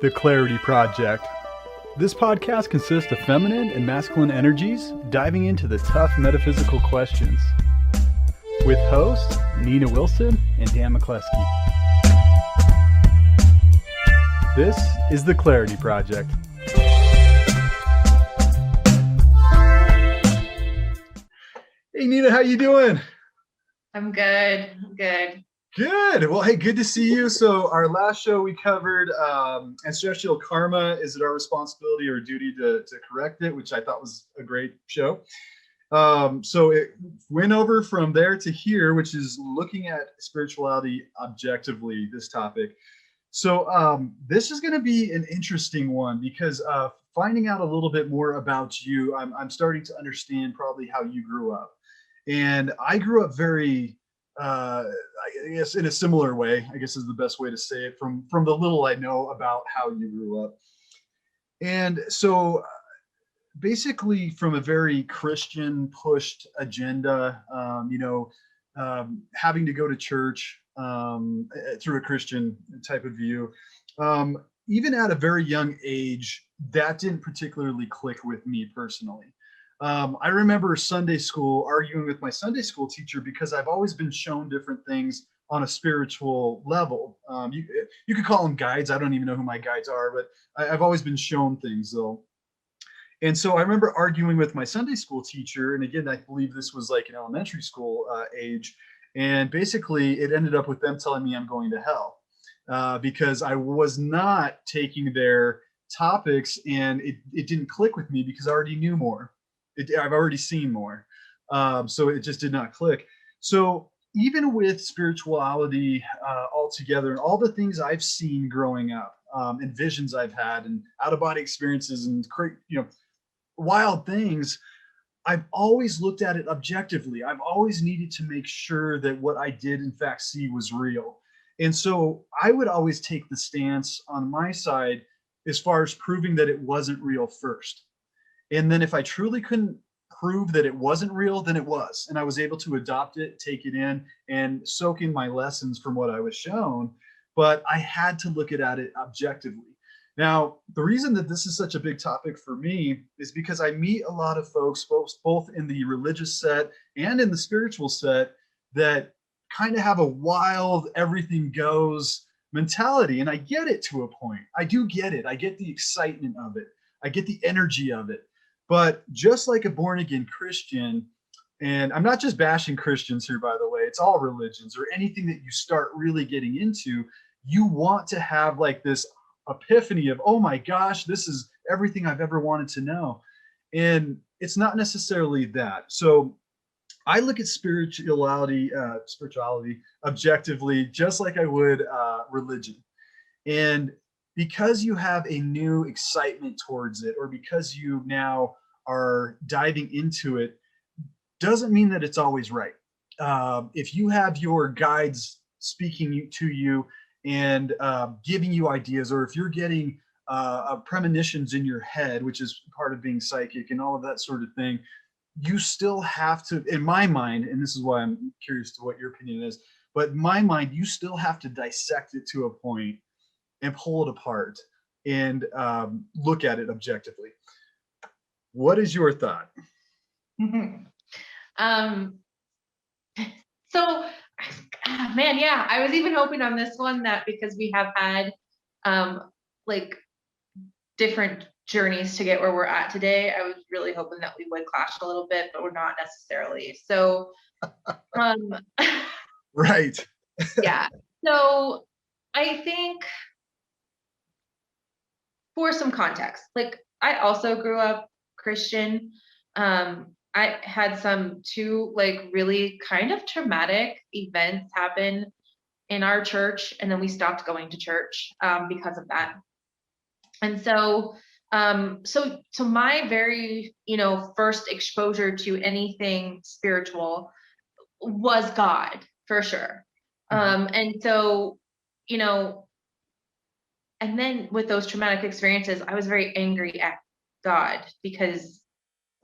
The Clarity Project. This podcast consists of feminine and masculine energies diving into the tough metaphysical questions. With hosts Nina Wilson and Dan McCleskey. This is The Clarity Project. Hey Nina, how you doing? I'm good. I'm good. Good. Well, hey, good to see you. So our last show we covered ancestral karma. Is it our responsibility or duty to correct it? Which I thought was a great show. So it went over from there to here, which is looking at spirituality objectively, this topic. So this is going to be an interesting one because finding out a little bit more about you, I'm starting to understand probably how you grew up. And I grew up very, I guess in a similar way, I guess is the best way to say it from the little I know about how you grew up. And so basically from a very Christian pushed agenda, having to go to church through a Christian type of view, even at a very young age, that didn't particularly click with me personally. I remember Sunday school arguing with my Sunday school teacher because I've always been shown different things on a spiritual level. You could call them guides. I don't even know who my guides are, but I've always been shown things though. And so I remember arguing with my Sunday school teacher. And again, I believe this was like an elementary school age. And basically it ended up with them telling me I'm going to hell because I was not taking their topics and it didn't click with me because I already knew more. I've already seen more. So it just did not click. So even with spirituality altogether and all the things I've seen growing up and visions I've had and out-of-body experiences and wild things, I've always looked at it objectively. I've always needed to make sure that what I did in fact see was real. And so I would always take the stance on my side as far as proving that it wasn't real first. And then if I truly couldn't prove that it wasn't real, then it was. And I was able to adopt it, take it in, and soak in my lessons from what I was shown. But I had to look at it objectively. Now, the reason that this is such a big topic for me is because I meet a lot of folks, both in the religious set and in the spiritual set, that kind of have a wild, everything goes mentality. And I get it to a point. I do get it. I get the excitement of it. I get the energy of it. But just like a born-again Christian, and I'm not just bashing Christians here, by the way, it's all religions or anything that you start really getting into, you want to have like this epiphany of, oh my gosh, this is everything I've ever wanted to know. And it's not necessarily that. So I look at spirituality objectively, just like I would religion. And because you have a new excitement towards it, or because you now are diving into it, doesn't mean that it's always right. If you have your guides speaking to you and giving you ideas, or if you're getting premonitions in your head, which is part of being psychic and all of that sort of thing, you still have to, in my mind, and this is why I'm curious to what your opinion is, but in my mind, you still have to dissect it to a point and pull it apart and look at it objectively. What is your thought? So, man, yeah, I was even hoping on this one that because we have had like different journeys to get where we're at today, I was really hoping that we would clash a little bit, but we're not necessarily. So, right. Yeah. So I think for some context, like I also grew up Christian. I had two like really kind of traumatic events happen in our church, and then we stopped going to church because of that. And so so my very first exposure to anything spiritual was God, for sure. And so and then with those traumatic experiences, I was very angry at God because,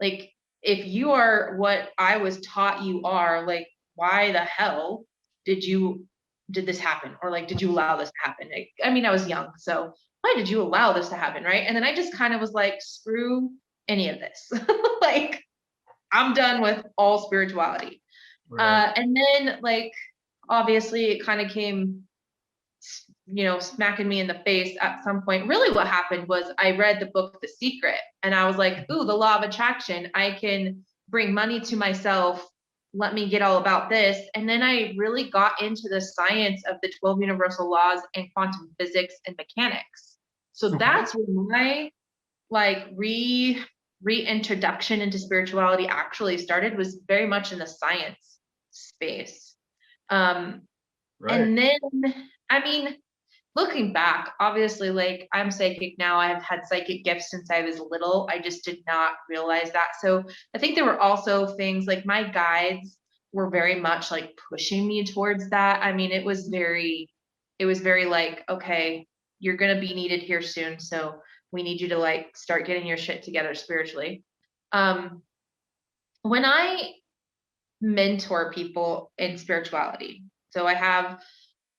like, if you are what I was taught you are, like, why the hell did this happen? Or like, did you allow this to happen? I mean, I was young, so why did you allow this to happen? Right. And then I just kind of was like, screw any of this. Like, I'm done with all spirituality. Right. And then like, obviously it kind of came, smacking me in the face at some point. Really what happened was I read the book, The Secret, and I was like, ooh, the law of attraction. I can bring money to myself. Let me get all about this. And then I really got into the science of the 12 universal laws and quantum physics and mechanics. So Okay. that's when my like reintroduction into spirituality actually started, was very much in the science space. Um, Right. and then, I mean, looking back, obviously, like I'm psychic now. I've had psychic gifts since I was little. I just did not realize that. So I think there were also things like my guides were very much like pushing me towards that. I mean, it was very like, okay, you're gonna be needed here soon. So we need you to like start getting your shit together spiritually. Um, when I mentor people in spirituality, so I have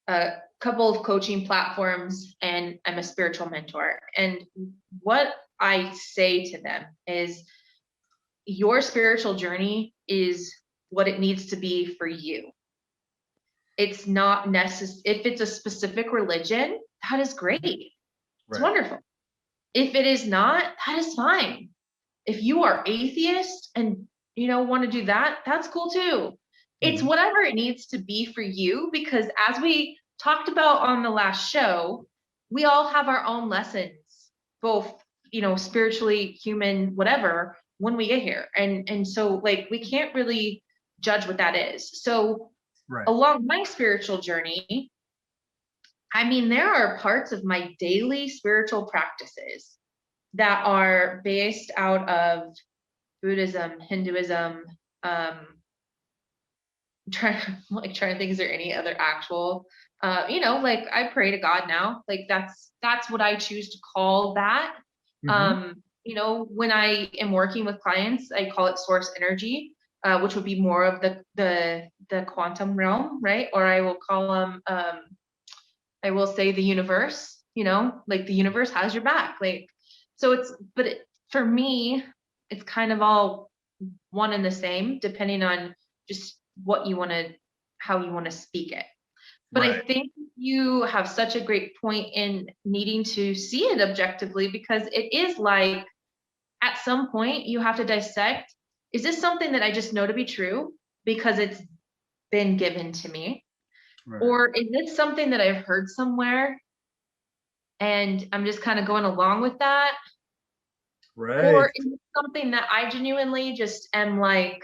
a couple of coaching platforms and I'm a spiritual mentor. And what I say to them is your spiritual journey is what it needs to be for you. It's not necessary. If it's a specific religion, that is great. It's Right. wonderful. If it is not, that is fine. If you are atheist and want to do that, that's cool too. It's Mhm. whatever it needs to be for you, because as we talked about on the last show, we all have our own lessons, both spiritually, human, whatever, when we get here. And so like we can't really judge what that is. So Right. along my spiritual journey, I mean, there are parts of my daily spiritual practices that are based out of Buddhism, Hinduism. Trying to think, is there any other actual, like I pray to God now. Like that's what I choose to call that. Hmm. When I am working with clients, I call it source energy, which would be more of the quantum realm, right? Or I will call them, I will say the universe. Like the universe has your back. Like so for me, it's kind of all one and the same, depending on just what you want to, how you want to speak it. But I Right. think you have such a great point in needing to see it objectively, because it is like at some point you have to dissect, is this something that I just know to be true because it's been given to me? Right. Or is this something that I've heard somewhere and I'm just kind of going along with that? Right. Or is it something that I genuinely just am like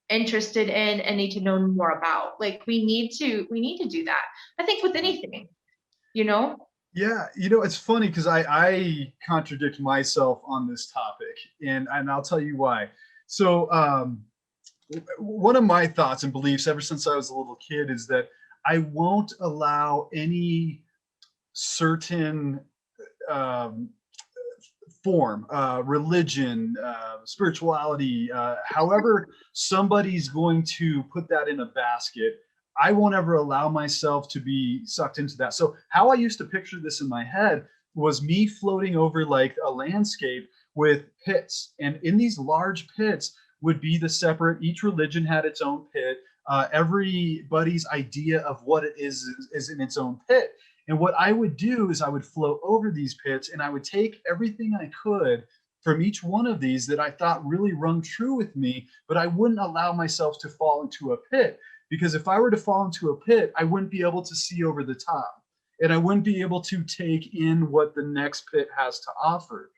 interested in and need to know more about? Like we need to do that. I think with anything, you know? Yeah, it's funny because I contradict myself on this topic, and I'll tell you why. So, one of my thoughts and beliefs ever since I was a little kid is that I won't allow any certain um, form, religion, spirituality, however somebody's going to put that in a basket. I won't ever allow myself to be sucked into that. So, how I used to picture this in my head was me floating over like a landscape with pits. And in these large pits would be the separate, each religion had its own pit. Everybody's idea of what it is in its own pit. And what I would do is I would float over these pits and I would take everything I could from each one of these that I thought really rung true with me, but I wouldn't allow myself to fall into a pit. Because if I were to fall into a pit, I wouldn't be able to see over the top and I wouldn't be able to take in what the next pit has to offer.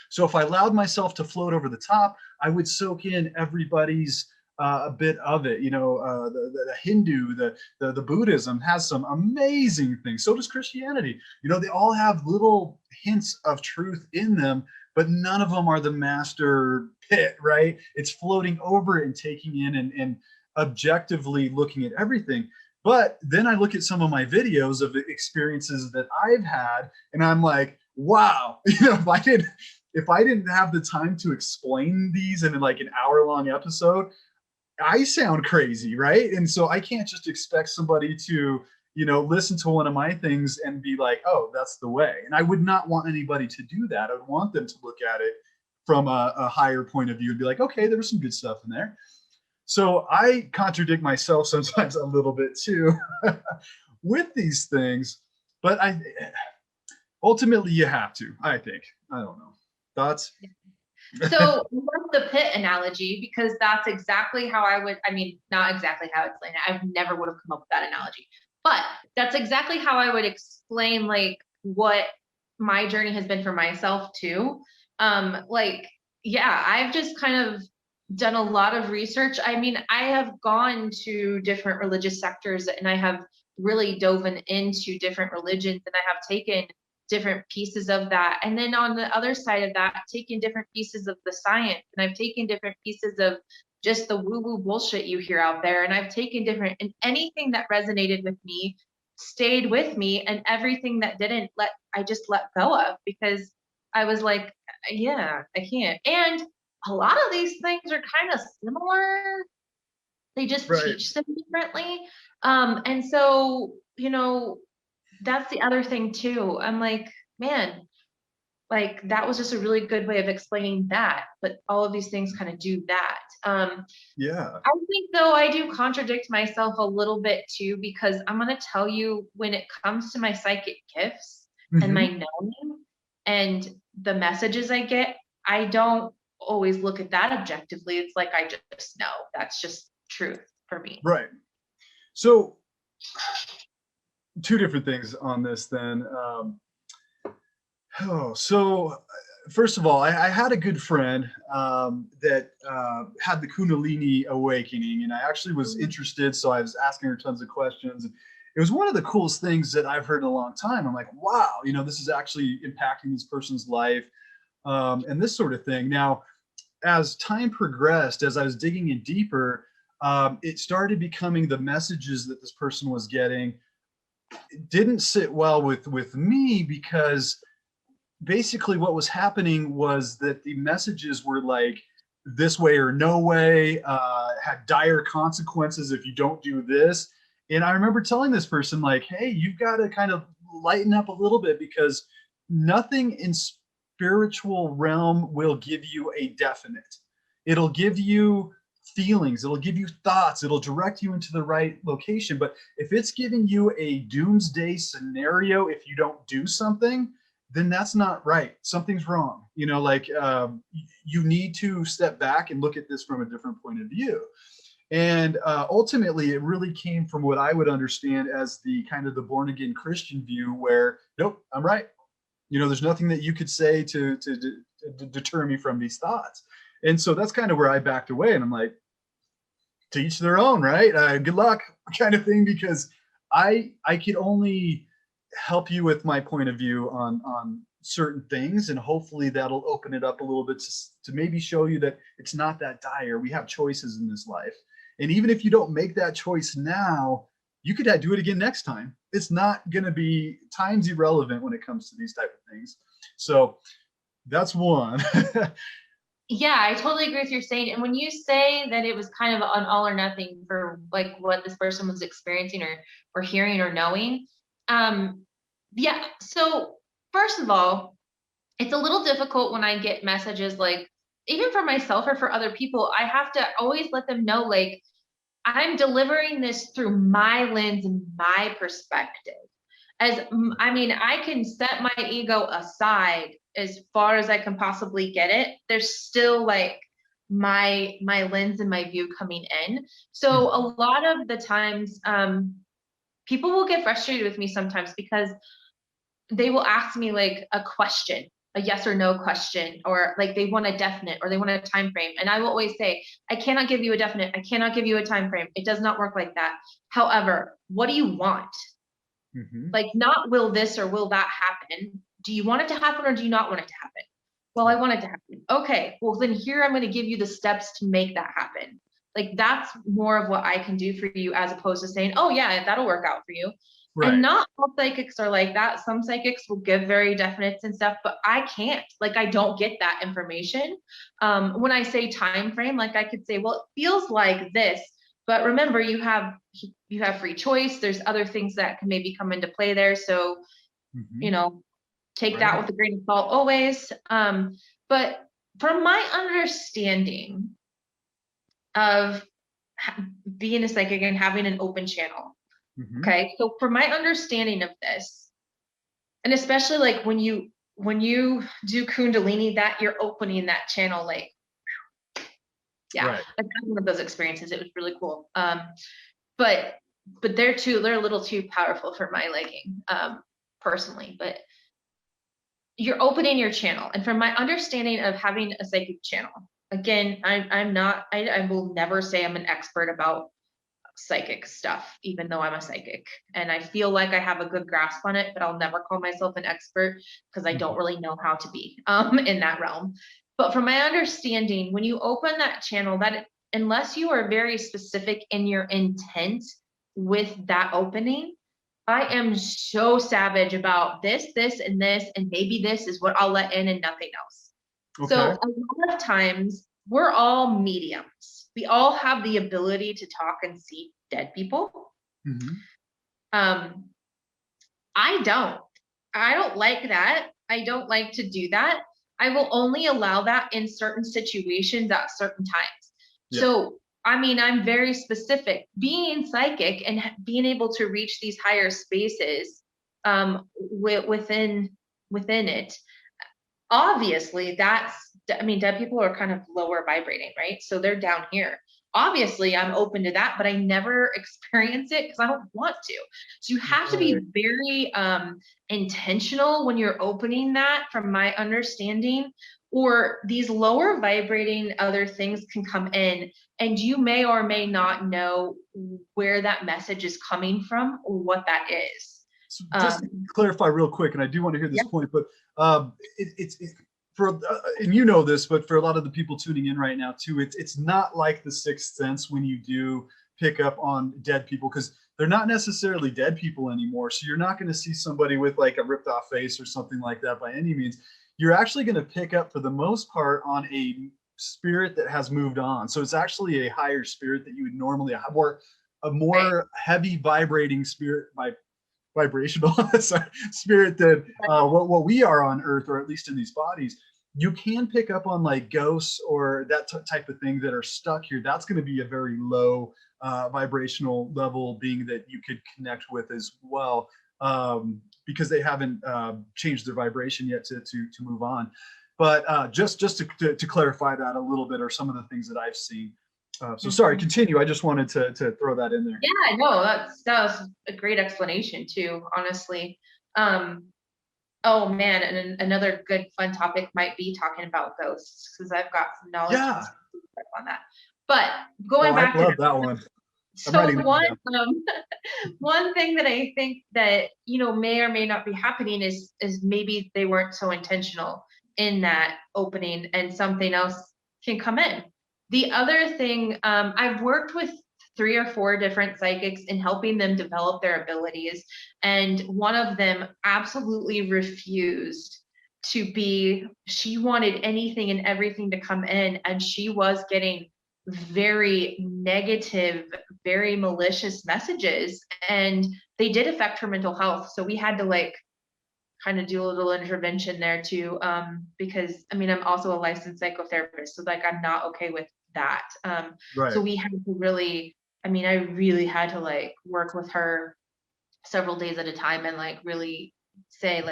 So if I allowed myself to float over the top, I would soak in everybody's a bit of it. The Hindu, the Buddhism has some amazing things. So does Christianity. They all have little hints of truth in them, but none of them are the master pit, right? It's floating over it and taking in and objectively looking at everything. But then I look at some of my videos of experiences that I've had, and I'm like, wow, if I didn't have the time to explain these in like an hour-long episode, I sound crazy, right? And so I can't just expect somebody to, listen to one of my things and be like, oh, that's the way. And I would not want anybody to do that. I would want them to look at it from a higher point of view and be like, okay, there was some good stuff in there. So I contradict myself sometimes a little bit too with these things, but ultimately you have to, I think. I don't know. Thoughts? So I love the pit analogy, because that's exactly how I mean, not exactly how I explain it. I never would have come up with that analogy, but that's exactly how I would explain like what my journey has been for myself too. Like, yeah, I've just kind of done a lot of research. I mean, I have gone to different religious sectors, and I have really dove into different religions, and I have taken different pieces of that. And then on the other side of that, I've taken different pieces of the science, and I've taken different pieces of just the woo-woo bullshit you hear out there. And I've taken different, and anything that resonated with me stayed with me, and everything that didn't, I just let go of, because I was like, yeah, I can't. And a lot of these things are kind of similar. They just Right. teach them differently. And so, that's the other thing too. I'm like, man, like that was just a really good way of explaining that. But all of these things kind of do that. Yeah. I think though I do contradict myself a little bit too, because I'm gonna tell you, when it comes to my psychic gifts and my Hmm. knowing and the messages I get, I don't always look at that objectively. It's like I just know. That's just truth for me. Right. So two different things on this then. So first of all, I had a good friend that had the Kundalini awakening, and I actually was Mm. interested, so I was asking her tons of questions. It was one of the coolest things that I've heard in a long time. I'm like, wow, this is actually impacting this person's life, and this sort of thing. Now, as time progressed, as I was digging in deeper, it started becoming the messages that this person was getting didn't sit well with me, because basically what was happening was that the messages were like this way or no way, had dire consequences if you don't do this. And I remember telling this person like, hey, you've got to kind of lighten up a little bit, because nothing in spiritual realm will give you a definite. It'll give you feelings, it'll give you thoughts, it'll direct you into the right location. But if it's giving you a doomsday scenario if you don't do something, then that's not right. Something's wrong. You need to step back and look at this from a different point of view. And ultimately, it really came from what I would understand as the kind of the born again Christian view, where nope, I'm right. There's nothing that you could say to deter me from these thoughts. And so that's kind of where I backed away, and I'm like, to each their own, right? Good luck, kind of thing, because I could only help you with my point of view on certain things, and hopefully that'll open it up a little bit to maybe show you that it's not that dire. We have choices in this life, and even if you don't make that choice now, you could do it again next time. It's not going to be, time's irrelevant when it comes to these type of things. So that's one. Yeah, I totally agree with you saying. And when you say that it was kind of an all or nothing for like what this person was experiencing or hearing or knowing, yeah. So first of all, it's a little difficult when I get messages like, even for myself or for other people, I have to always let them know like I'm delivering this through my lens and my perspective. I mean, I can set my ego aside as far as I can possibly get it. There's still like my lens and my view coming in. So a lot of the times, people will get frustrated with me sometimes, because they will ask me like a question, a yes or no question, or like they want a definite or they want a time frame. And I will always say, I cannot give you a definite, I cannot give you a time frame. It does not work like that. However, what do you want? Mm-hmm. Like, not will this or will that happen? Do you want it to happen or do you not want it to happen? Well, I want it to happen. Okay, well then here I'm going to give you the steps to make that happen. Like that's more of what I can do for you, as opposed to saying, oh yeah, that'll work out for you. And Right. not all psychics are like that. Some psychics will give very definites and stuff, but I can't. Like I don't get that information. When I say time frame, like I could say, well, it feels like this, But remember, you have free choice. There's other things that can maybe come into play there. So, you know, take that with a grain of salt always. But from my understanding of being a psychic and having an open channel, okay, so for my understanding of this, and especially like when you do Kundalini, that you're opening that channel, like, yeah, that's one of those experiences. It was really cool. But they're a little too powerful for my liking, personally. But you're opening your channel, and from my understanding of having a psychic channel, again, I will never say I'm an expert about psychic stuff, even though I'm a psychic, and I feel like I have a good grasp on it, but I'll never call myself an expert because I don't really know how to be in that realm. But from my understanding, when you open that channel, unless you are very specific in your intent with that opening, I am so savage about this, and this, and maybe this is what I'll let in and nothing else. Okay. So a lot of times we're all mediums. We all have the ability to talk and see dead people. I don't like that. I don't like to do that. I will only allow that in certain situations at certain times. Yeah. So, I mean, I'm very specific. Being psychic and being able to reach these higher spaces within it, obviously dead people are kind of lower vibrating, right? So they're down here. Obviously I'm open to that, but I never experience it because I don't want to. So you have to be very intentional when you're opening that, from my understanding, or these lower vibrating other things can come in and you may or may not know where that message is coming from or what that is. So just to clarify real quick, and I do want to hear this point, but it's for and you know this, but for a lot of the people tuning in right now too, it's not like the Sixth Sense when you do pick up on dead people, because they're not necessarily dead people anymore. So you're not going to see somebody with like a ripped off face or something like that by any means. You're actually going to pick up, for the most part, on a spirit that has moved on. So it's actually a higher spirit that you would normally have, or a more heavy vibrating spirit, vibrational spirit than what we are on Earth, or at least in these bodies. You can pick up on like ghosts or that type of thing that are stuck here. That's going to be a very low vibrational level being that you could connect with as well, because they haven't changed their vibration yet to move on. But just to clarify that a little bit, are some of the things that I've seen. So sorry, continue. I just wanted to throw that in there. Yeah, no, that was a great explanation too, honestly. Oh man, and another good fun topic might be talking about ghosts, because I've got some knowledge on that. But going back to that one. So one thing that I think that may or may not be happening is maybe they weren't so intentional in that opening, and something else can come in. The other thing, I've worked with 3 or 4 different psychics in helping them develop their abilities. And one of them absolutely refused to she wanted anything and everything to come in. And she was getting very negative, very malicious messages. And they did affect her mental health. So we had to kind of do a little intervention there too. Because I'm also a licensed psychotherapist. So I'm not okay with that. So we had to really, I really had to work with her several days at a time and really say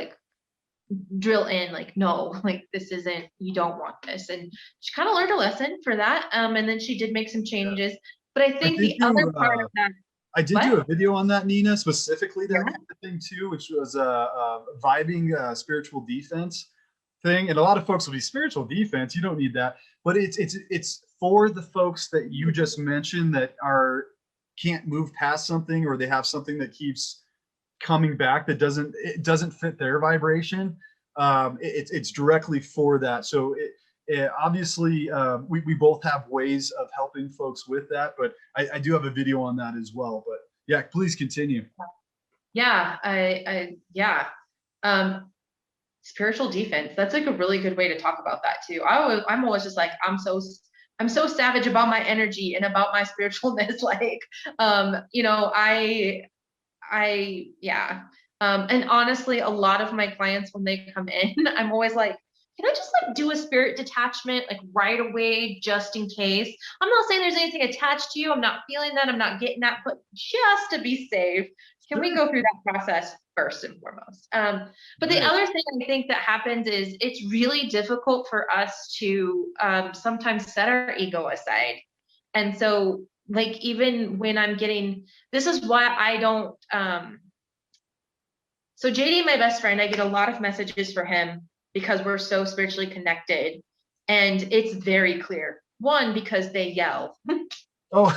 drill in no, this isn't, you don't want this. And she kind of learned a lesson for that. And then she did make some changes. But I think the other part of that, I did do a video on that, Nina, specifically that kind of thing too, which was vibing spiritual defense thing. And a lot of folks will be spiritual defense. You don't need that, but it's for the folks that you just mentioned that can't move past something, or they have something that keeps coming back that doesn't fit their vibration. It's directly for that. So obviously we both have ways of helping folks with that, but I do have a video on that as well. But yeah, please continue. Yeah, spiritual defense. That's a really good way to talk about that too. I'm always just I'm so I'm so savage about my energy and about my spiritualness. Like, you know, yeah. And honestly, a lot of my clients, when they come in, I'm always like, can I just like do a spirit detachment like right away, just in case? I'm not saying there's anything attached to you. I'm not feeling that. I'm not getting that, but just to be safe, can we Sure. go through that process first and foremost? But the Right. other thing I think that happens is it's really difficult for us to sometimes set our ego aside. And so, like, even when I'm getting, this is why I don't, so JD, my best friend, I get a lot of messages for him because we're so spiritually connected. And it's very clear. One, because they yell. Oh,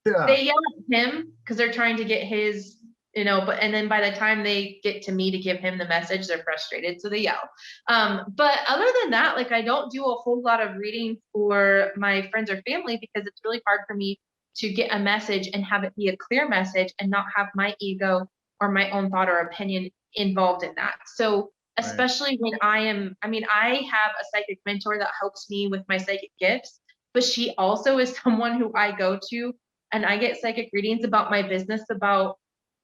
yeah. They yell at him because they're trying to get his, you know, but and then by the time they get to me to give him the message, they're frustrated. So they yell. But other than that, like I don't do a whole lot of reading for my friends or family because it's really hard for me to get a message and have it be a clear message and not have my ego or my own thought or opinion involved in that. So Right. especially when I mean, I have a psychic mentor that helps me with my psychic gifts, but she also is someone who I go to and I get psychic readings about my business, about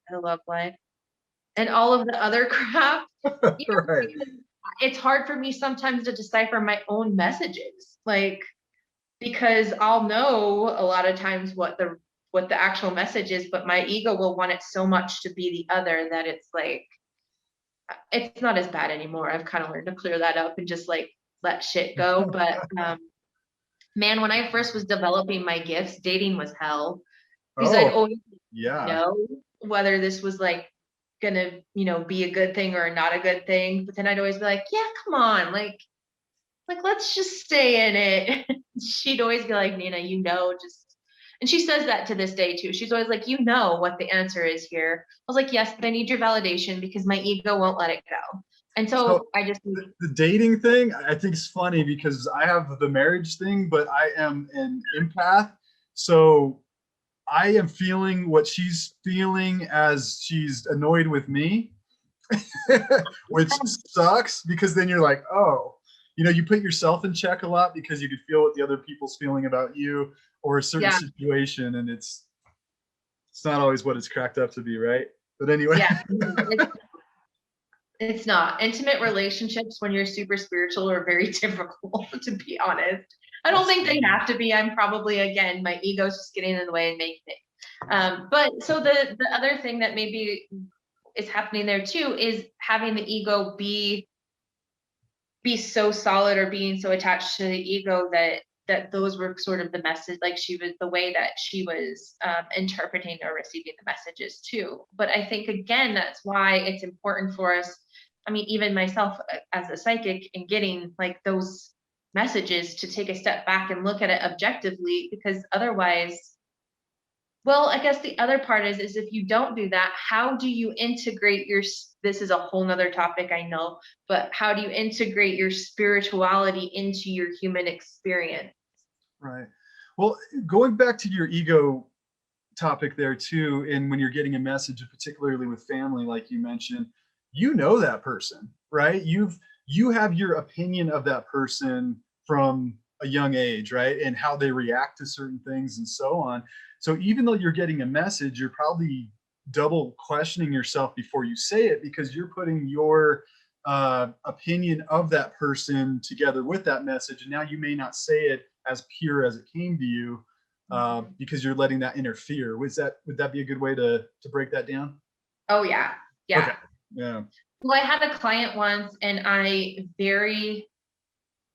my love life, and all of the other crap. You know, Right. because it's hard for me sometimes to decipher my own messages, like because I'll know a lot of times what the actual message is, but my ego will want it so much to be the other that it's like it's not as bad anymore. I've kind of learned to clear that up and just like let shit go. But man, when I first was developing my gifts, dating was hell because I'd Oh, always yeah. know whether this was like gonna, you know, be a good thing or not a good thing. But then I'd always be like, yeah, come on, like let's just stay in it. She'd always be like, Nina, you know, just and she says that to this day too. She's always like, you know what the answer is here. I was like, yes, but I need your validation because my ego won't let it go. And So so I just the dating thing, I think is funny because I have the marriage thing, but I am an empath. So I am feeling what she's feeling as she's annoyed with me, which sucks because then you're like, oh, you know, you put yourself in check a lot because you could feel what the other people's feeling about you or a certain yeah, situation, and it's not always what it's cracked up to be, right? But anyway. yeah. It's not. Intimate relationships when you're super spiritual are very difficult, to be honest. I don't That's think they funny. have to be. I'm probably, again, my ego's just getting in the way and making it. But so the other thing that maybe is happening there too is having the ego be so solid or being so attached to the ego that those were sort of the message, like she was the way that she was interpreting or receiving the messages too. But I think again that's why it's important for us, I mean even myself as a psychic, in getting like those messages, to take a step back and look at it objectively, because otherwise, well, I guess the other part is if you don't do that, how do you integrate your, this is a whole nother topic, I know, but how do you integrate your spirituality into your human experience? Right. Well, going back to your ego topic there too, and when you're getting a message, particularly with family, like you mentioned, you know that person, right? You have your opinion of that person from a young age, right? And how they react to certain things and so on. So even though you're getting a message, you're probably double questioning yourself before you say it because you're putting your opinion of that person together with that message. And now you may not say it as pure as it came to you Mhm. because you're letting that interfere. Would that be a good way to break that down? Oh yeah, Okay. yeah. Yeah. Well, I had a client once and I very,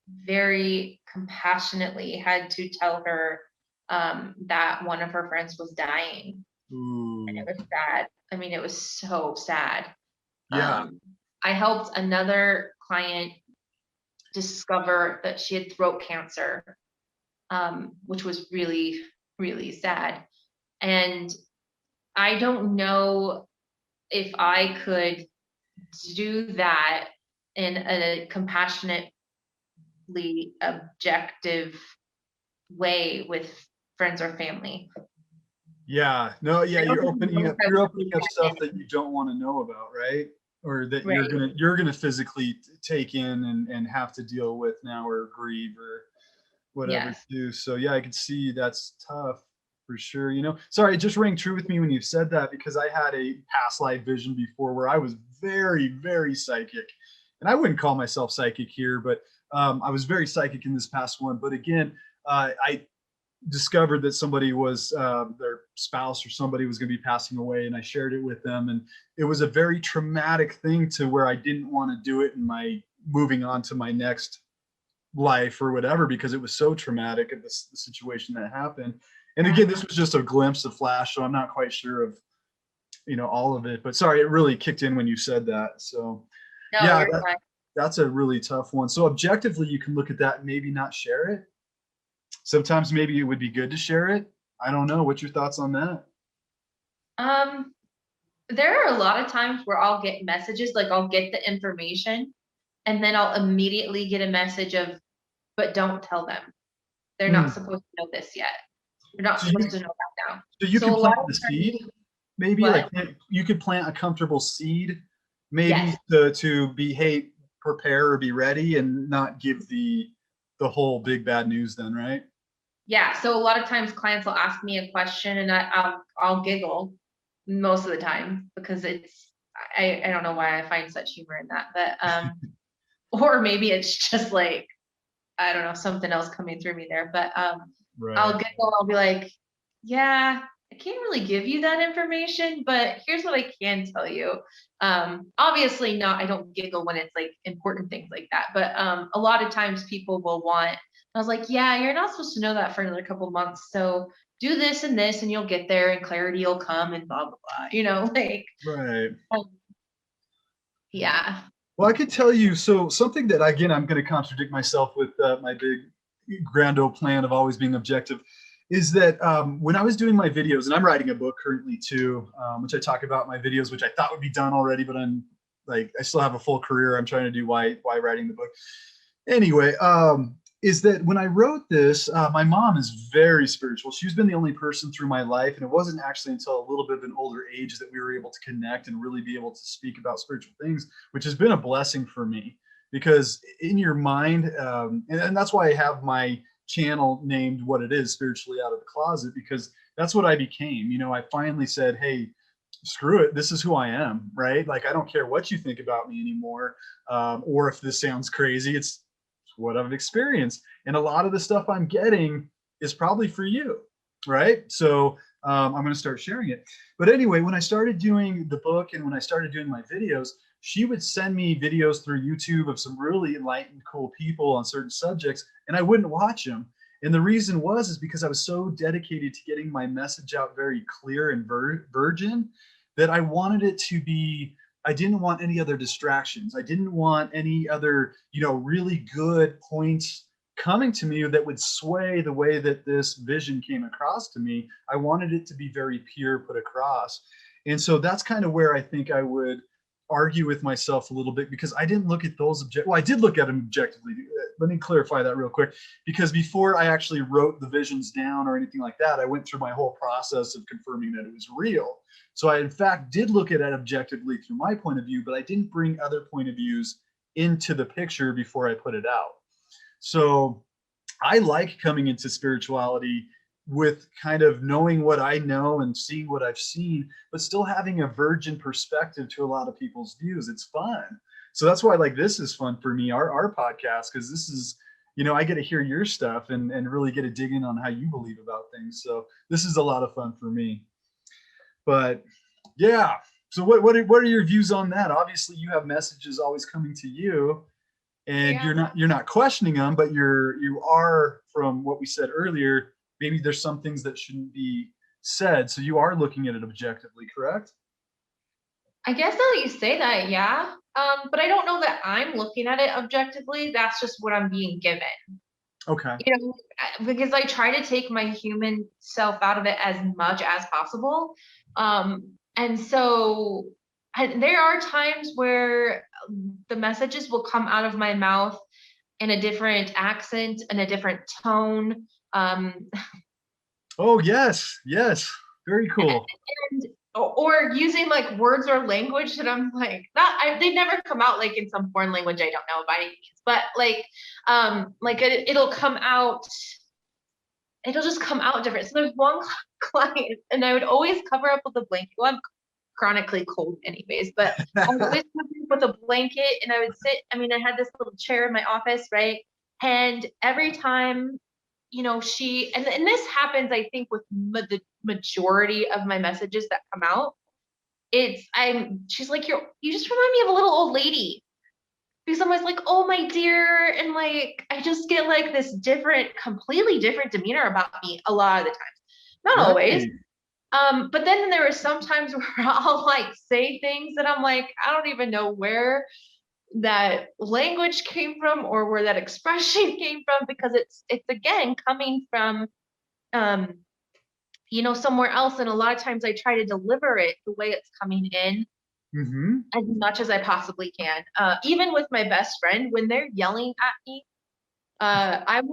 very compassionately had to tell her that one of her friends was dying. And it Ooh. was sad. I mean, it was so sad. Yeah. Um, I helped another client discover that she had throat cancer, which was really, really sad. And I don't know if I could do that in a compassionately objective way with friends or family. Yeah. No, yeah, I don't even know if I you're would opening do up that stuff that you don't want to know about, right? Or that right. you're gonna physically take in and have to deal with now or grieve or whatever Yes. too. So yeah, I could see that's tough for sure. Sorry, it just rang true with me when you said that because I had a past life vision before where I was very, very psychic, and I wouldn't call myself psychic here, but I was very psychic in this past one. But again, I discovered that somebody was their spouse or somebody was going to be passing away, and I shared it with them, and it was a very traumatic thing to where I didn't want to do it in my moving on to my next life or whatever because it was so traumatic of the situation that happened. And again, Yeah. this was just a glimpse of flash, so I'm not quite sure of all of it, but sorry, it really kicked in when you said that. So No, yeah, you're fine. that's a really tough one. So objectively you can look at that and maybe not share it. Sometimes maybe it would be good to share it. I don't know, what's your thoughts on that? Um, there are a lot of times where I'll get messages, like I'll get the information and then I'll immediately get a message of, but don't tell them. They're not Hmm. supposed to know this yet. They're not so you supposed to know that now. so you So can a lot plant of the times, seed, maybe like what? you could plant a comfortable seed maybe Yes. to be, hey, prepare or be ready and not give the whole big bad news then, right? Yeah. So a lot of times clients will ask me a question and I'll giggle most of the time because I don't know why I find such humor in that, but or maybe it's just like I don't know, something else coming through me there. But I'll Right. giggle, I'll be like, yeah, I can't really give you that information, but here's what I can tell you. Obviously not, I don't giggle when it's like important things like that, but a lot of times people will want, I was like, yeah, you're not supposed to know that for another couple months. So do this and you'll get there and clarity will come and blah blah blah. Like Right. um, yeah. Well, I could tell you, so something that again I'm going to contradict myself with my big grand old plan of always being objective is that when I was doing my videos, and I'm writing a book currently too, which I talk about in my videos, which I thought would be done already, but I'm like, I still have a full career. I'm trying to do why writing the book. Anyway, is that when I wrote this, my mom is very spiritual. She's been the only person through my life, and it wasn't actually until a little bit of an older age that we were able to connect and really be able to speak about spiritual things, which has been a blessing for me. Because in your mind, and that's why I have my channel named what it is, Spiritually Out of the Closet, because that's what I became. I finally said, hey, screw it, this is who I am, right? Like, I don't care what you think about me anymore, or if this sounds crazy, it's what I've experienced. And a lot of the stuff I'm getting is probably for you, right? So I'm going to start sharing it. But anyway, when I started doing the book and when I started doing my videos, she would send me videos through YouTube of some really enlightened, cool people on certain subjects, and I wouldn't watch them. And the reason is because I was so dedicated to getting my message out very clear and virgin that I wanted it to be, I didn't want any other distractions. I didn't want any other, really good points coming to me that would sway the way that this vision came across to me. I wanted it to be very pure put across. And so that's kind of where I think I would argue with myself a little bit because I didn't look at those well, I did look at them objectively. Let me clarify that real quick, because before I actually wrote the visions down or anything like that, I went through my whole process of confirming that it was real. So I, in fact, did look at it objectively through my point of view, but I didn't bring other point of views into the picture before I put it out. So I like coming into spirituality with kind of knowing what I know and seeing what I've seen, but still having a virgin perspective to a lot of people's views. It's fun. So that's why like this is fun for me, our podcast, because this is, I get to hear your stuff and really get to dig in on how you believe about things. So this is a lot of fun for me. But yeah. So what are your views on that? Obviously you have messages always coming to you and Yeah. you're not questioning them, but you are, from what we said earlier, maybe there's some things that shouldn't be said. So you are looking at it objectively, correct? I guess now that you say that, yeah. But I don't know that I'm looking at it objectively. That's just what I'm being given. Okay. Because I try to take my human self out of it as much as possible. And so there are times where the messages will come out of my mouth in a different accent, in a different tone. Oh yes, yes, very cool. or using like words or language that I'm like, not, they never come out like in some foreign language I don't know by any means, but like it'll come out, it'll just come out different. So there's one client, and I would always cover up with a blanket. Well, I'm chronically cold anyways, but I would always cover up with a blanket, and I would sit. I mean, I had this little chair in my office, right? And every time, you know, and this happens, I think, with the majority of my messages that come out. She's like, you just remind me of a little old lady, because I'm always like, oh my dear, and like I just get like this completely different demeanor about me a lot of the times. Not always. Right. But then there are some times where I'll like say things that I'm like, I don't even know where that language came from or where that expression came from, because it's again coming from um you know, somewhere else. And a lot of times I try to deliver it the way it's coming in Mm-hmm. as much as I possibly can. Even with my best friend, when they're yelling at me, I've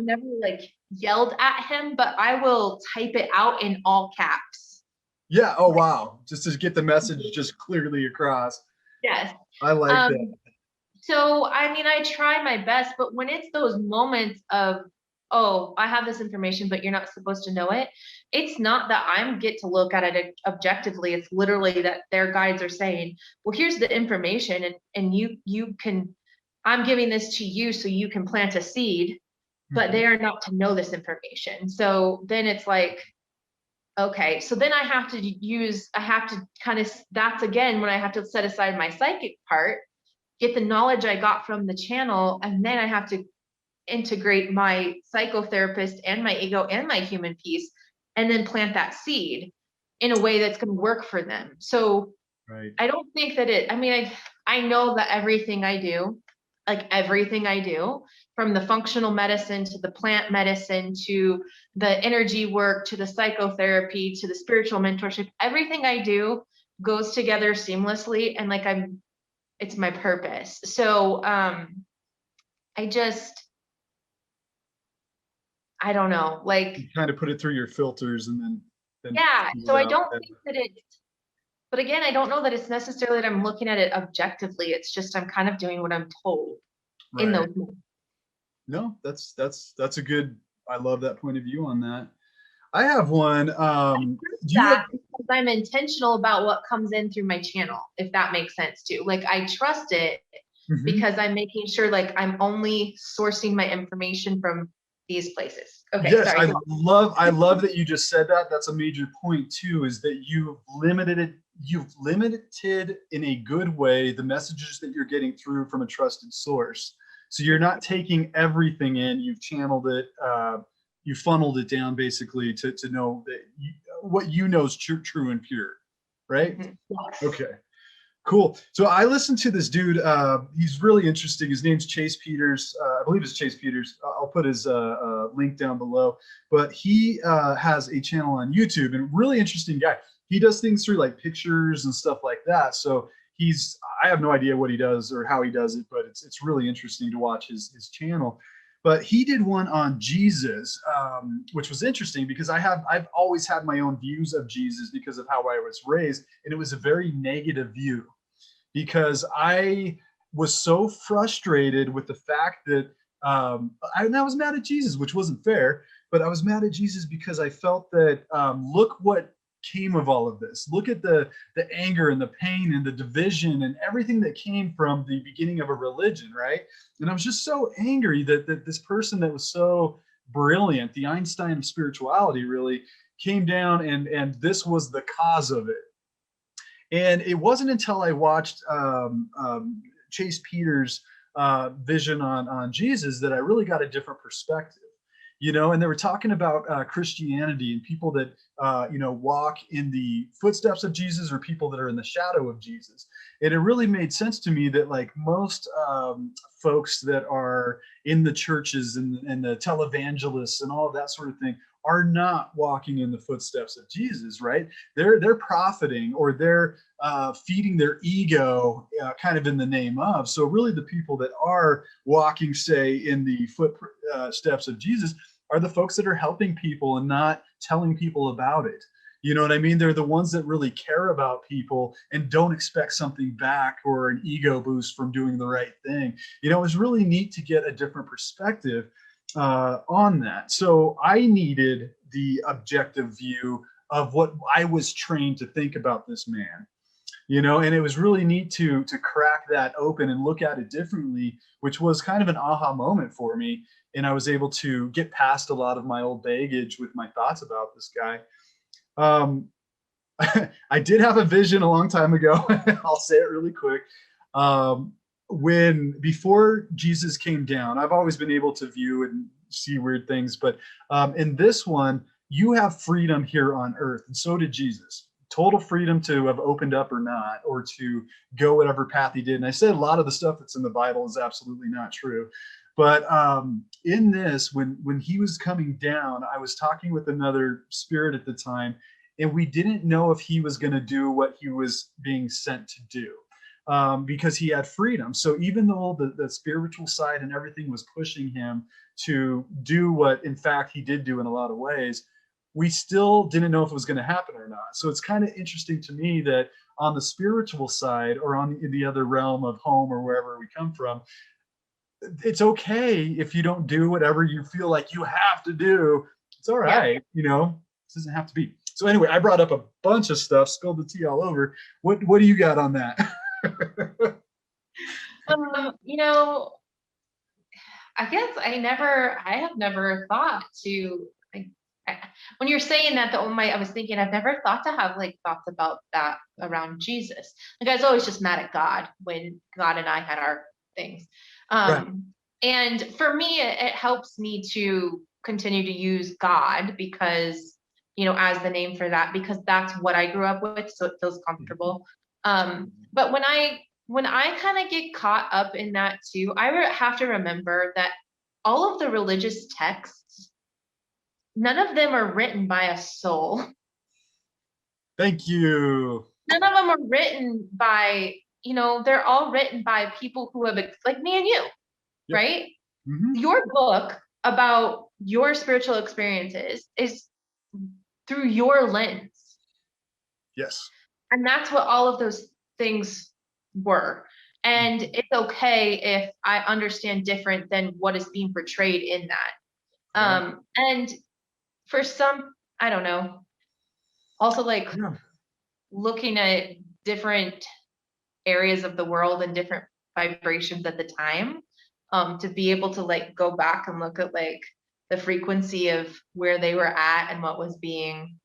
never like yelled at him, but I will type it out in all caps. Yeah. Oh, Like, wow. Just to get the message just clearly across. yes. I like that. Um, so, I mean, I try my best, but when it's those moments of, oh, I have this information, but you're not supposed to know it, it's not that I'm get to look at it objectively. It's literally that their guides are saying, well, here's the information, and you can, I'm giving this to you so you can plant a seed, but Mhm. they are not to know this information. So then it's like, okay, so then I have to kind of, that's again when I have to set aside my psychic part, get the knowledge I got from the channel, and then I have to integrate my psychotherapist and my ego and my human piece, and then plant that seed in a way that's going to work for them. So Right. I don't think that I mean, I know that everything I do, like everything I do, from the functional medicine to the plant medicine to the energy work to the psychotherapy to the spiritual mentorship, everything I do goes together seamlessly, and like it's my purpose. So I just, I don't know, You like, kind of put it through your filters and then yeah. see So it I out don't there. think that but again, I don't know that it's necessarily that I'm looking at it objectively. It's just I'm kind of doing what I'm told in Right. those moments. No, that's a good. I love that point of view on that. I have one. Do you have? That because I'm intentional about what comes in through my channel, if that makes sense too. Like I trust it Mhm. because I'm making sure like I'm only sourcing my information from these places. Okay, Yes, sorry. Go I love that you just said that. That's a major point too, is that you've limited in a good way the messages that you're getting through from a trusted source. So you're not taking everything in, you've channeled it, you funneled it down basically to know that what you know is true and pure, on. right? Yes. Okay. Cool. So I listened to this dude. He's really interesting. His name's Chase Peters. I believe it's Chase Peters. I'll put his link down below. But he has a channel on YouTube, and really interesting guy. He does things through like pictures and stuff like that. So I have no idea what he does or how he does it, but it's really interesting to watch his channel. But he did one on Jesus, which was interesting because I've always had my own views of Jesus because of how I was raised, and it was a very negative view because I was so frustrated with the fact that I was mad at Jesus, which wasn't fair, but I was mad at Jesus because I felt that look what came of all of this. Look at the anger and the pain and the division and everything that came from the beginning of a religion, right? And I was just so angry that this person that was so brilliant, the Einstein of spirituality, really came down and this was the cause of it. And it wasn't until I watched Chase Peters' vision on Jesus that I really got a different perspective. And they were talking about Christianity and people that walk in the footsteps of Jesus or people that are in the shadow of Jesus. And it really made sense to me that like most folks that are in the churches and the televangelists and all of that sort of thing are not walking in the footsteps of Jesus, right? They're profiting or they're feeding their ego kind of in the name of. So really the people that are walking, say, in the footsteps of Jesus are the folks that are helping people and not telling people about it. You know what I mean? They're the ones that really care about people and don't expect something back or an ego boost from doing the right thing. You know, it was really neat to get a different perspective on that. So I needed the objective view of what I was trained to think about this man. You know, and it was really neat to crack that open and look at it differently, which was kind of an aha moment for me. And I was able to get past a lot of my old baggage with my thoughts about this guy. um, I did have a vision a long time ago. I'll say it really quick. Um, when before Jesus came down, I've always been able to view and see weird things, but in this one, you have freedom here on earth, and so did Jesus. Total freedom to have opened up or not, or to go whatever path he did. And I said a lot of the stuff that's in the Bible is absolutely not true. But in this, when he was coming down, I was talking with another spirit at the time, and we didn't know if he was going to do what he was being sent to do, because he had freedom. So even though the spiritual side and everything was pushing him to do what, in fact, he did do in a lot of ways, we still didn't know if it was going to happen or not. So it's kind of interesting to me that on the spiritual side, or on the other realm of home or wherever we come from, it's okay if you don't do whatever you feel like you have to do. It's all Yeah. right. You know, it doesn't have to be. So anyway, I brought up a bunch of stuff, spilled the tea all over. What do you got on that? You know, I guess I have never thought to, like, when you're saying that, I was thinking, I've never thought to have like thoughts about that around Jesus. Like, I was always just mad at God when God and I had our things. Right. And for me, it helps me to continue to use God because, as the name for that, because that's what I grew up with. So it feels comfortable. But when I kind of get caught up in that too, have to remember that all of the religious texts, none of them are written by a soul. Thank you. None of them are written by, they're all written by people who have, like me and you, Yep. right? Mm-hmm. Your book about your spiritual experiences is through your lens. Yes. And that's what all of those things were. And it's okay if I understand different than what is being portrayed in that. And for some, I don't know, also like Yeah. looking at different areas of the world and different vibrations at the time, to be able to like go back and look at like the frequency of where they were at and what was being,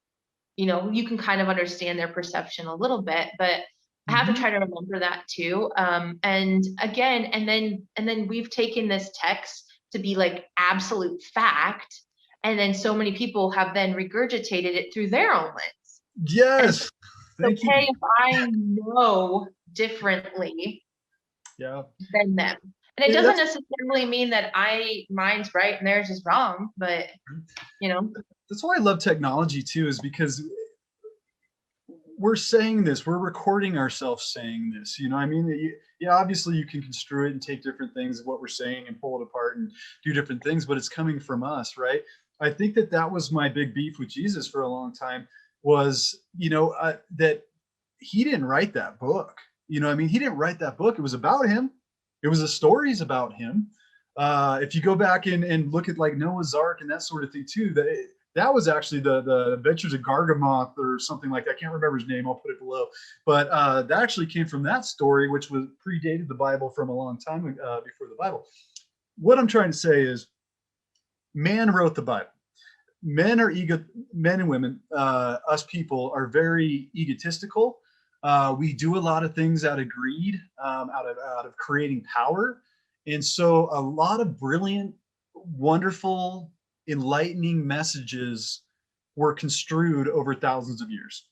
you can kind of understand their perception a little bit, but I have to try to remember that too. And again, and then we've taken this text to be like absolute fact. And then so many people have then regurgitated it through their own lens. Yes. And Thank it's okay you. if I know differently Yeah. than them. And it Yeah, doesn't necessarily mean that mine's right and theirs is wrong, but that's why I love technology too, is because we're saying this, we're recording ourselves saying this. You know, I mean, yeah, obviously you can construe it and take different things of what we're saying and pull it apart and do different things, but it's coming from us, right? I think that was my big beef with Jesus for a long time, was, that he didn't write that book. You know, I mean, he didn't write that book. It was about him. It was the stories about him. If you go back and look at like Noah's Ark and that sort of thing too, that was actually the Adventures of Gargamoth or something like that. I can't remember his name. I'll put it below. But that actually came from that story, which was predated the Bible from a long time before the Bible. What I'm trying to say is, man wrote the Bible. Men and women, us people are very egotistical. We do a lot of things out of greed, out of creating power. And so a lot of brilliant, wonderful, enlightening messages were construed over thousands of years.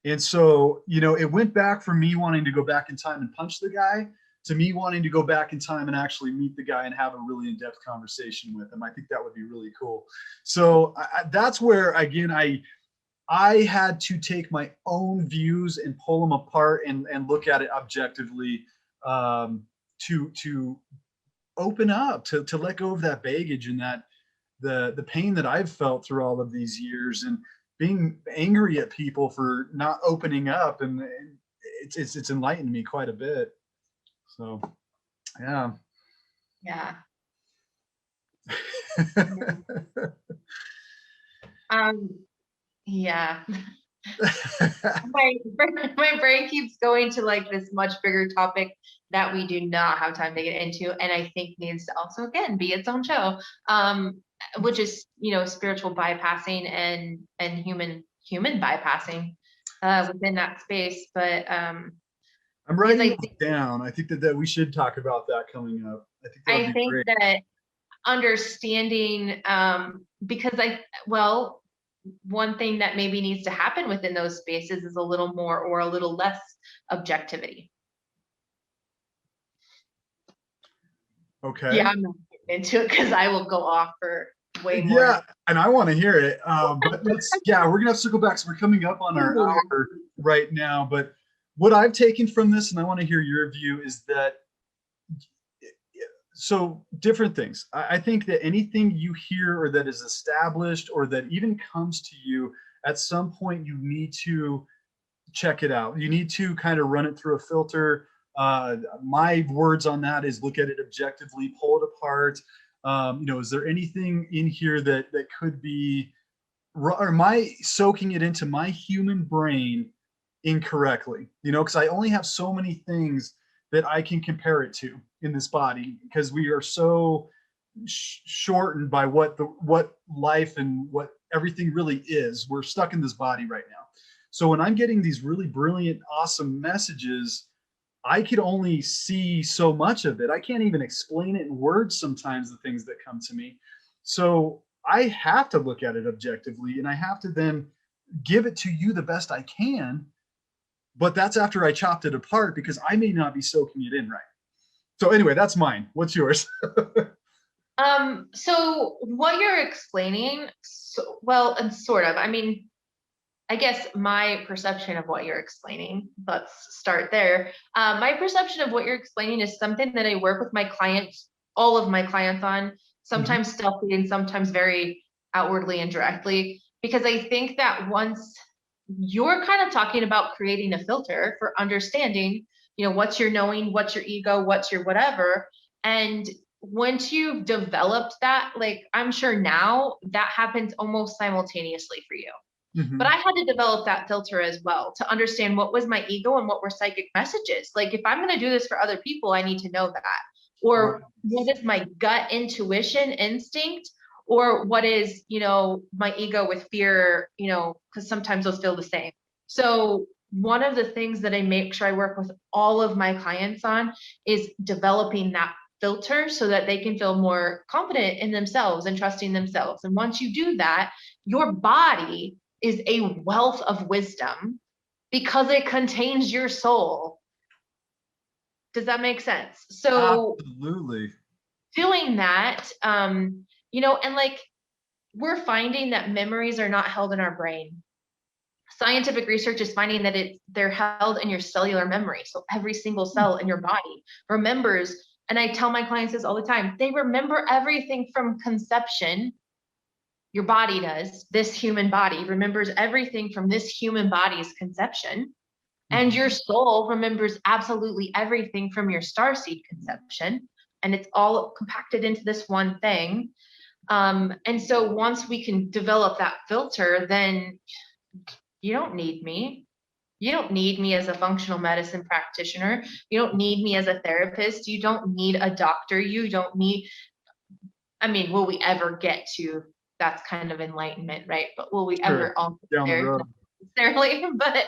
And so, it went back from me wanting to go back in time and punch the guy to me wanting to go back in time and actually meet the guy and have a really in-depth conversation with him. I think that would be really cool. So that's where, again, I had to take my own views and pull them apart and look at it objectively, to open up, to let go of that baggage and that the pain that I've felt through all of these years. And being angry at people for not opening up, and it's enlightened me quite a bit. So yeah. Yeah. Um, yeah. My brain keeps going to like this much bigger topic that we do not have time to get into, and I think needs to also again be its own show, which is, you know, spiritual bypassing and human bypassing within that space. But I'm because writing those down. I think that we should talk about that coming up. I think that would I be think great. that understanding, because well, one thing that maybe needs to happen within those spaces is a little more or a little less objectivity. Okay. Yeah, I'm not getting into it because I will go off for way more. Yeah, and I want to hear it. But we're gonna have to circle back. So we're coming up on our hour right now. But what I've taken from this, and I want to hear your view, is that so different things. I think that anything you hear or that is established or that even comes to you at some point, you need to check it out. You need to kind of run it through a filter. My words on that is look at it objectively, pull it apart. You know, is there anything in here that could be, or am I soaking it into my human brain incorrectly? You know, because I only have so many things that I can compare it to in this body, because we are so shortened by what life and what everything really is. We're stuck in this body right now. So when I'm getting these really brilliant, awesome messages, I could only see so much of it. I can't even explain it in words sometimes, the things that come to me. So I have to look at it objectively, and I have to then give it to you the best I can. But that's after I chopped it apart, because I may not be soaking it in right. So anyway, that's mine. What's yours? So what you're explaining, well, and sort of, I mean, I guess my perception of what you're explaining, let's start there. My perception of what you're explaining is something that I work with my clients, all of my clients on, sometimes stealthy and sometimes very outwardly and directly, because I think that once you're kind of talking about creating a filter for understanding, you know, what's your knowing, what's your ego, what's your whatever. And once you've developed that, like I'm sure now that happens almost simultaneously for you. But I had to develop that filter as well to understand what was my ego and what were psychic messages. Like if I'm going to do this for other people, I need to know that. Or what is my gut intuition instinct, or what is, you know, my ego with fear, you know, because sometimes those feel the same. So one of the things that I make sure I work with all of my clients on is developing that filter so that they can feel more confident in themselves and trusting themselves. And once you do that, your body is a wealth of wisdom because it contains your soul. Does that make sense? So absolutely, doing that, you know, and like we're finding that memories are not held in our brain. Scientific research is finding that they're held in your cellular memory. So every single cell in your body remembers, and I tell my clients this all the time, they remember everything from conception. Your body does, this human body remembers everything from this human body's conception. And your soul remembers absolutely everything from your starseed conception. And it's all compacted into this one thing. And so once we can develop that filter, then you don't need me. You don't need me as a functional medicine practitioner. You don't need me as a therapist. You don't need a doctor. You don't need, I mean, will we ever get to, that's kind of enlightenment, right? But will we ever all get there? Not necessarily, but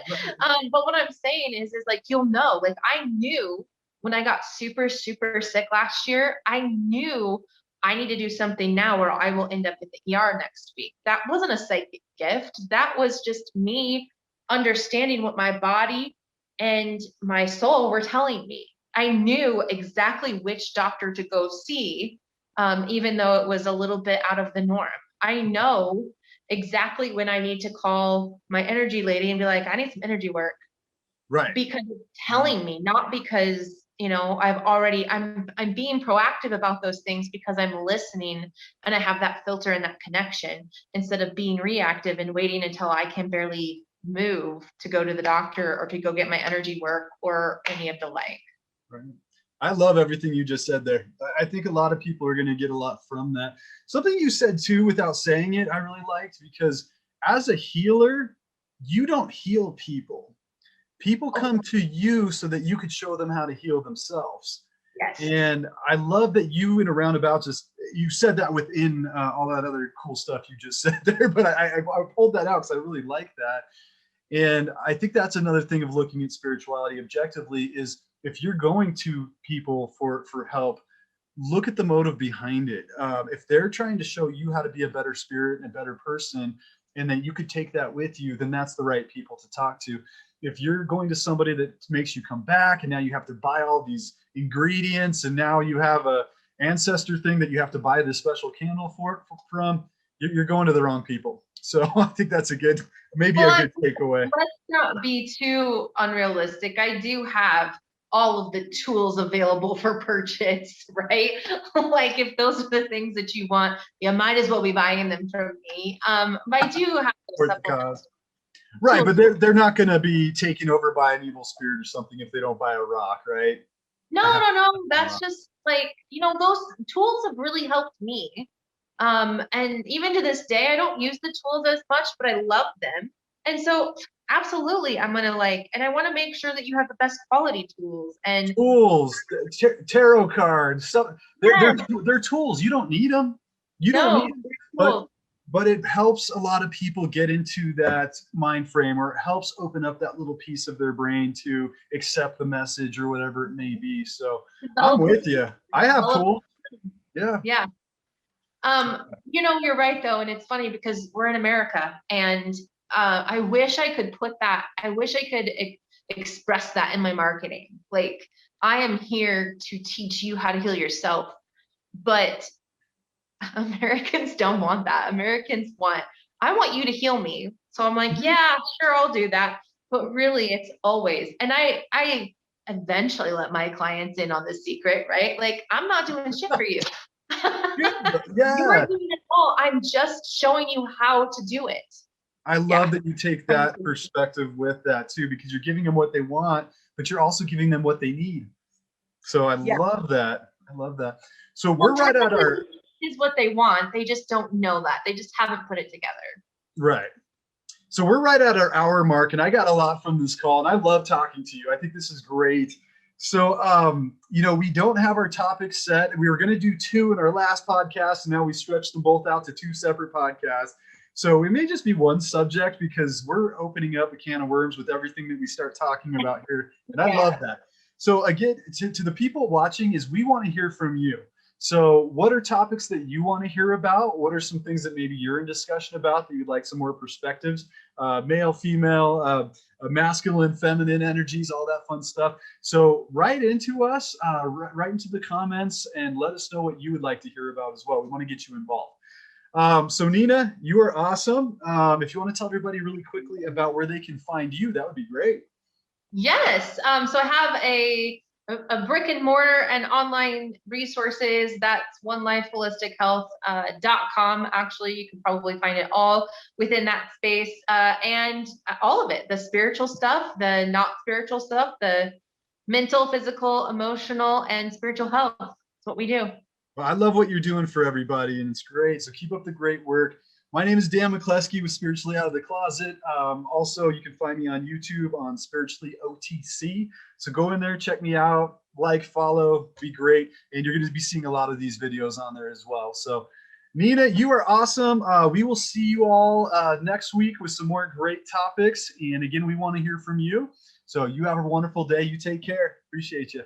what I'm saying is like, you'll know, like I knew when I got super, super sick last year, I knew I need to do something now or I will end up in the ER next week. That wasn't a psychic gift. That was just me understanding what my body and my soul were telling me. I knew exactly which doctor to go see, even though it was a little bit out of the norm. I know exactly when I need to call my energy lady and be like, I need some energy work. Right. Because it's telling me, not because you know, I'm being proactive about those things because I'm listening and I have that filter and that connection instead of being reactive and waiting until I can barely move to go to the doctor or to go get my energy work or any of the like. Right. I love everything you just said there. I think a lot of people are going to get a lot from that. Something you said too, without saying it, I really liked, because as a healer, you don't heal people. People come to you so that you could show them how to heal themselves. Yes. And I love that you, in a roundabout, just you said that within all that other cool stuff you just said there. But I pulled that out because I really like that. And I think that's another thing of looking at spirituality objectively is, if you're going to people for help, look at the motive behind it. If they're trying to show you how to be a better spirit and a better person, and that you could take that with you, then that's the right people to talk to. If you're going to somebody that makes you come back and now you have to buy all these ingredients and now you have a ancestor thing that you have to buy this special candle from, you're going to the wrong people. So I think that's a good, maybe a good takeaway. Let's not be too unrealistic. I do have all of the tools available for purchase, right? Like if those are the things that you want, you might as well be buying them from me. But I do have those supplements. Right, but they're not going to be taken over by an evil spirit or something if they don't buy a rock, right? No. That's just like, you know, those tools have really helped me. And even to this day, I don't use the tools as much, but I love them. And so absolutely, I'm gonna like, and I want to make sure that you have the best quality tools and tools, tarot cards. So they're tools. You don't need them. You don't need them. But it helps a lot of people get into that mind frame, or it helps open up that little piece of their brain to accept the message or whatever it may be. So I'm with you. I have tools. Yeah. Yeah. You know, you're right though, and it's funny because we're in America, and I wish I could express that in my marketing. Like, I am here to teach you how to heal yourself, but Americans don't want that. Americans want, I want you to heal me. So I'm like, yeah, sure, I'll do that. But really, it's always, and I eventually let my clients in on the secret, right? Like, I'm not doing shit for you. Yeah. You are doing it all. I'm just showing you how to do it. I love that you take that perspective with that too, because you're giving them what they want, but you're also giving them what they need. So I love that. I love that. So we're right at our, is what they want. They just don't know that. They just haven't put it together. Right. So we're right at our hour mark, and I got a lot from this call, and I love talking to you. I think this is great. So, you know, we don't have our topics set. We were going to do 2 in our last podcast, and now we stretched them both out to 2 separate podcasts. So we may just be one subject, because we're opening up a can of worms with everything that we start talking about here. And I love that. So again, to the people watching, is we want to hear from you. So what are topics that you want to hear about? What are some things that maybe you're in discussion about that you'd like some more perspectives? Male, female, masculine, feminine energies, all that fun stuff. So write into us, write into the comments, and let us know what you would like to hear about as well. We want to get you involved. So Nina, you are awesome. If you want to tell everybody really quickly about where they can find you, that would be great. Yes. So I have a brick and mortar and online resources. That's onelifeholistic.com. Actually, you can probably find it all within that space, and all of it, the spiritual stuff, the not spiritual stuff, the mental, physical, emotional, and spiritual health. That's what we do. Well, I love what you're doing for everybody, and it's great. So keep up the great work. My name is Dan McCleskey with Spiritually Out of the Closet. Also, you can find me on YouTube on Spiritually OTC. So go in there, check me out, like, follow, be great. And you're going to be seeing a lot of these videos on there as well. So Nina, you are awesome. We will see you all next week with some more great topics. And again, we want to hear from you. So you have a wonderful day. You take care. Appreciate you.